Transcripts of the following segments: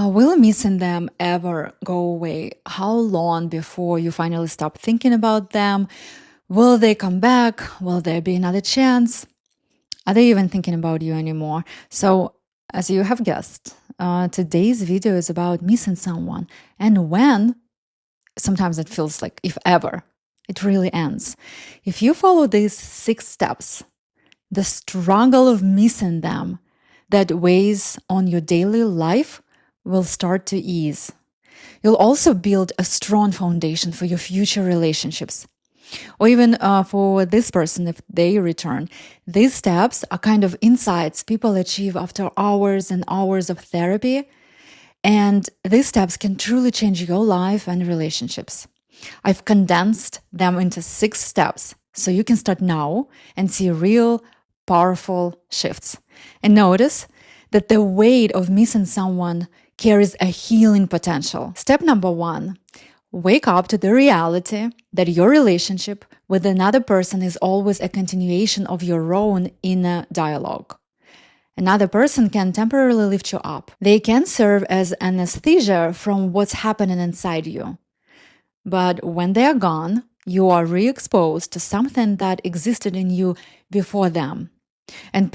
Will missing them ever go away? How long before you finally stop thinking about them? Will they come back? Will there be another chance? Are they even thinking about you anymore? So, as you have guessed, today's video is about missing someone and when. Sometimes it feels like if ever it really ends. If you follow these 6 steps, the struggle of missing them that weighs on your daily life will start to ease. You'll also build a strong foundation for your future relationships. Or even for this person, if they return. These steps are kind of insights people achieve after hours and hours of therapy. And these steps can truly change your life and relationships. I've condensed them into 6 steps so you can start now and see real, powerful shifts. And notice that the weight of missing someone carries a healing potential. Step number 1, wake up to the reality that your relationship with another person is always a continuation of your own inner dialogue. Another person can temporarily lift you up. They can serve as anesthesia from what's happening inside you. But when they are gone, you are re-exposed to something that existed in you before them. And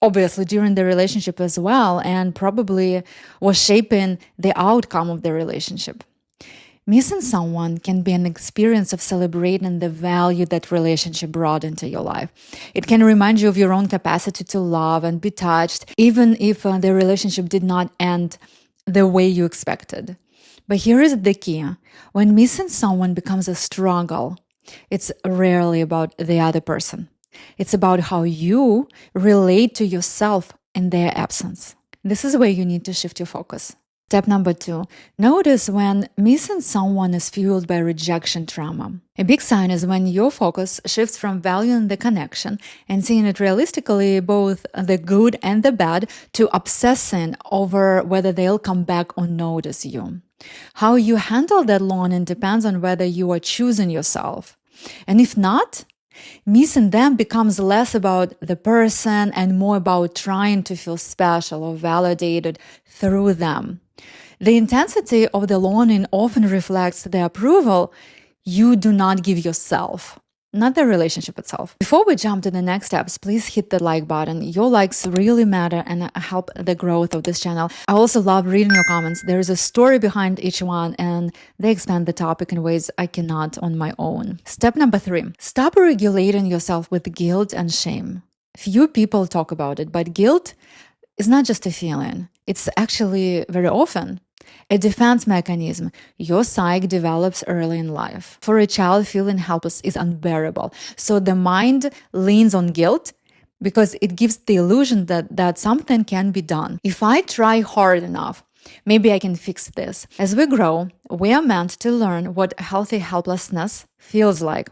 obviously during the relationship as well, and probably was shaping the outcome of the relationship. Missing someone can be an experience of celebrating the value that relationship brought into your life. It can remind you of your own capacity to love and be touched, even if the relationship did not end the way you expected. But here is the key. When missing someone becomes a struggle, it's rarely about the other person. It's about how you relate to yourself in their absence. This is where you need to shift your focus. Step number 2, notice when missing someone is fueled by rejection trauma. A big sign is when your focus shifts from valuing the connection and seeing it realistically, both the good and the bad, to obsessing over whether they'll come back or notice you. How you handle that longing depends on whether you are choosing yourself. And if not, missing them becomes less about the person and more about trying to feel special or validated through them. The intensity of the longing often reflects the approval you do not give yourself, not the relationship itself. Before we jump to the next steps, please hit the like button. Your likes really matter and help the growth of this channel. I also love reading your comments. There is a story behind each one and they expand the topic in ways I cannot on my own. Step number 3, stop regulating yourself with guilt and shame. Few people talk about it, but guilt is not just a feeling. It's actually very often a defense mechanism your psyche develops early in life. For a child, feeling helpless is unbearable. So the mind leans on guilt because it gives the illusion that something can be done. If I try hard enough, maybe I can fix this. As we grow, we are meant to learn what healthy helplessness feels like.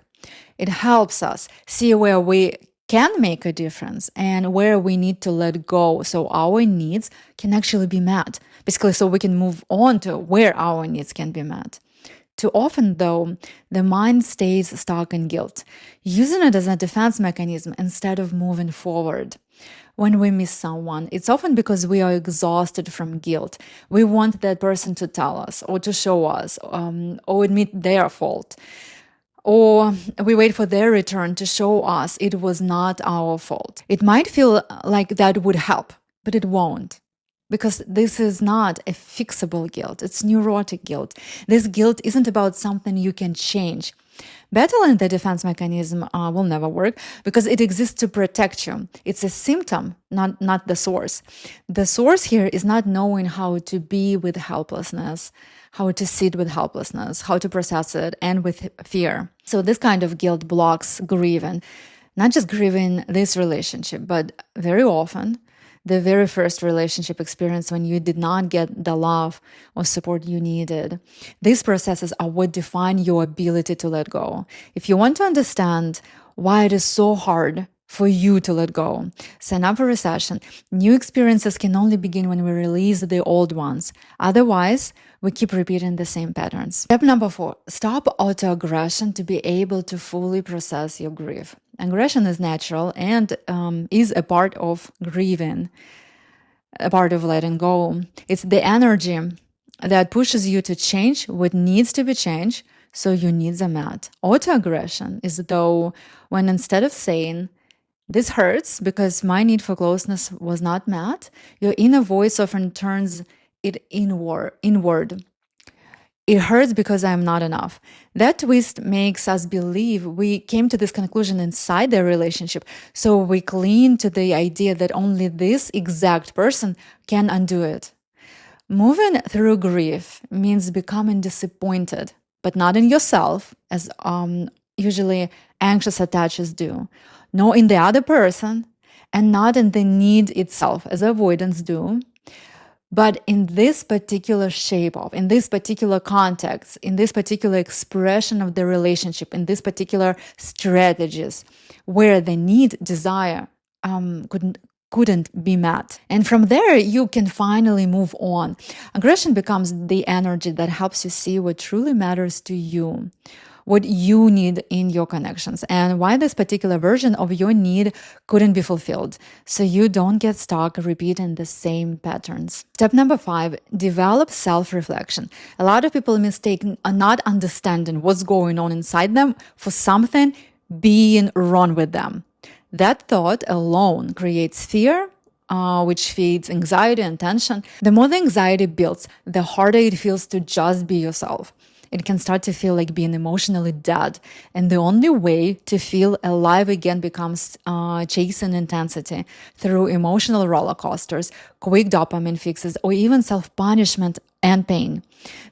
It helps us see where we can make a difference and where we need to let go so our needs can actually be met. Basically, so we can move on to where our needs can be met. Too often, though, the mind stays stuck in guilt, using it as a defense mechanism instead of moving forward. When we miss someone, it's often because we are exhausted from guilt. We want that person to tell us or to show us or admit their fault. Or we wait for their return to show us it was not our fault. It might feel like that would help, but it won't. Because this is not a fixable guilt. It's neurotic guilt. This guilt isn't about something you can change. Battling the defense mechanism will never work because it exists to protect you. It's a symptom, not the source. The source here is not knowing how to be with helplessness, how to sit with helplessness, how to process it, and with fear. So this kind of guilt blocks grieving, not just grieving this relationship, but very often the very first relationship experience when you did not get the love or support you needed. These processes are what define your ability to let go. If you want to understand why it is so hard for you to let go, sign up for a session. New experiences can only begin when we release the old ones. Otherwise, we keep repeating the same patterns. Step number 4, stop autoaggression to be able to fully process your grief. Aggression is natural and is a part of grieving. a part of letting go. It's the energy that pushes you to change what needs to be changed so your needs are met. Autoaggression is though when instead of saying, "This hurts because my need for closeness was not met," your inner voice often turns it inward. "It hurts because I am not enough." That twist makes us believe we came to this conclusion inside the relationship, so we cling to the idea that only this exact person can undo it. Moving through grief means becoming disappointed, but not in yourself, as usually anxious attachers do, nor in the other person, and not in the need itself, as avoidance do, but in this particular shape of, in this particular context, in this particular expression of the relationship, in this particular strategies, where the need, desire couldn't be met. And from there, you can finally move on. Aggression becomes the energy that helps you see what truly matters to you, what you need in your connections, and why this particular version of your need couldn't be fulfilled, so you don't get stuck repeating the same patterns. Step number 5, develop self-reflection. A lot of people mistake not understanding what's going on inside them for something being wrong with them. That thought alone creates fear, which feeds anxiety and tension. The more the anxiety builds, the harder it feels to just be yourself. It can start to feel like being emotionally dead. And the only way to feel alive again becomes chasing intensity through emotional roller coasters, quick dopamine fixes, or even self-punishment and pain.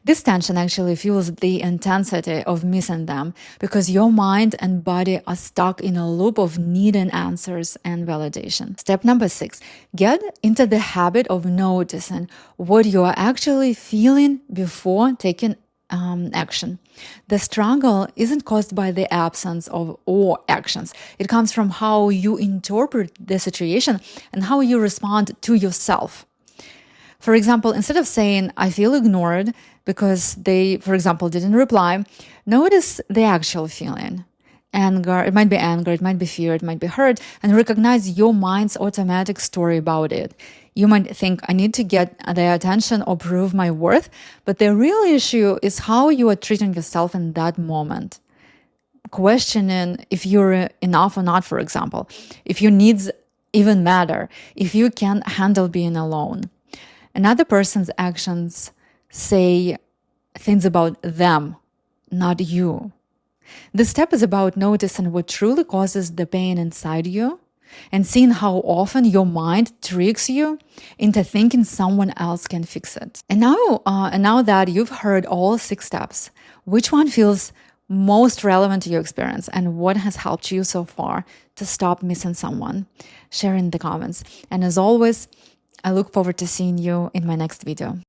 This tension actually fuels the intensity of missing them because your mind and body are stuck in a loop of needing answers and validation. Step number 6, get into the habit of noticing what you are actually feeling before taking action. The struggle isn't caused by the absence of or actions. It comes from how you interpret the situation and how you respond to yourself. For example, instead of saying, "I feel ignored," because they, for example, didn't reply, notice the actual feeling. Anger, it might be anger, it might be fear, it might be hurt, and recognize your mind's automatic story about it. You might think, "I need to get their attention or prove my worth," but the real issue is how you are treating yourself in that moment. Questioning if you're enough or not, for example, if your needs even matter, if you can handle being alone. Another person's actions say things about them, not you. This step is about noticing what truly causes the pain inside you and seeing how often your mind tricks you into thinking someone else can fix it. And now that you've heard all 6 steps, which one feels most relevant to your experience and what has helped you so far to stop missing someone? Share in the comments. And as always, I look forward to seeing you in my next video.